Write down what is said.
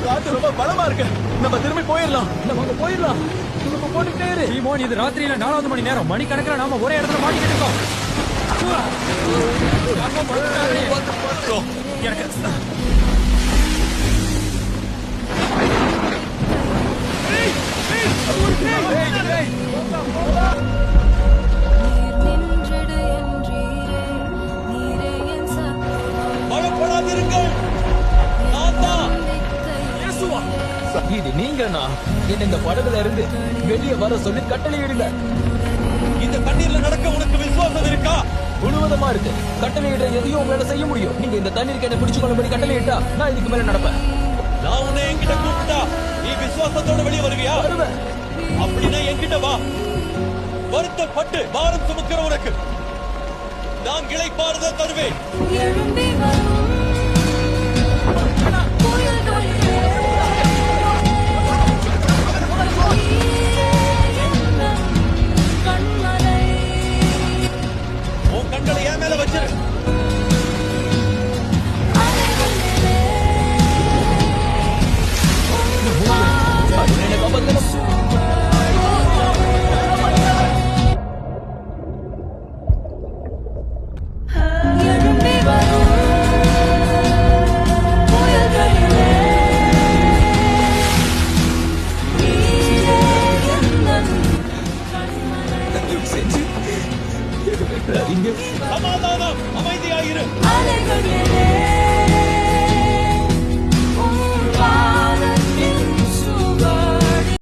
காத்து ரொம்ப பலமா இருக்கு. நம்ம திரும்பி போயிடலாம். நம்ம அங்க போயிடலாம். நம்ம போட்டுக்கிட்டே இரு. சீமோன், இது ராத்திரியில 4வது மணி நேரம். மணிக்கணக்கில் நாம ஒரே இடத்துல மாட்டிக்கிட்டு இருக்கோம். எனக்கு இது நீங்கண்ணா. என்ன இந்த படகுல இருந்து வெளியே வர சொல்லி கட்டளையிடுங்க. இந்த தண்ணீர்ல நடக்க உனக்கு விசுவாசம் இருக்கா? முழுவதமா இருக்கு. கட்டளையிட எதையும் உங்களால செய்ய முடியும். நீங்க இந்த தண்ணீருக்கு என்ன பிடிச்சு கொள்ளும்படி கட்டளையிட்டா நான் இதுக்கு மேல நடப்பேன். நான் உன்னை என்கிட்ட கூப்பிட்டா நீ விசுவாசத்தோட வெளியே வருவியா? வருவேன். அப்படின்னா என்கிட்ட வா. வருத்தப்பட்டு பாரம் சுமக்கிற உனக்கு நான் இளைப்பாறுதல் தருவேன்.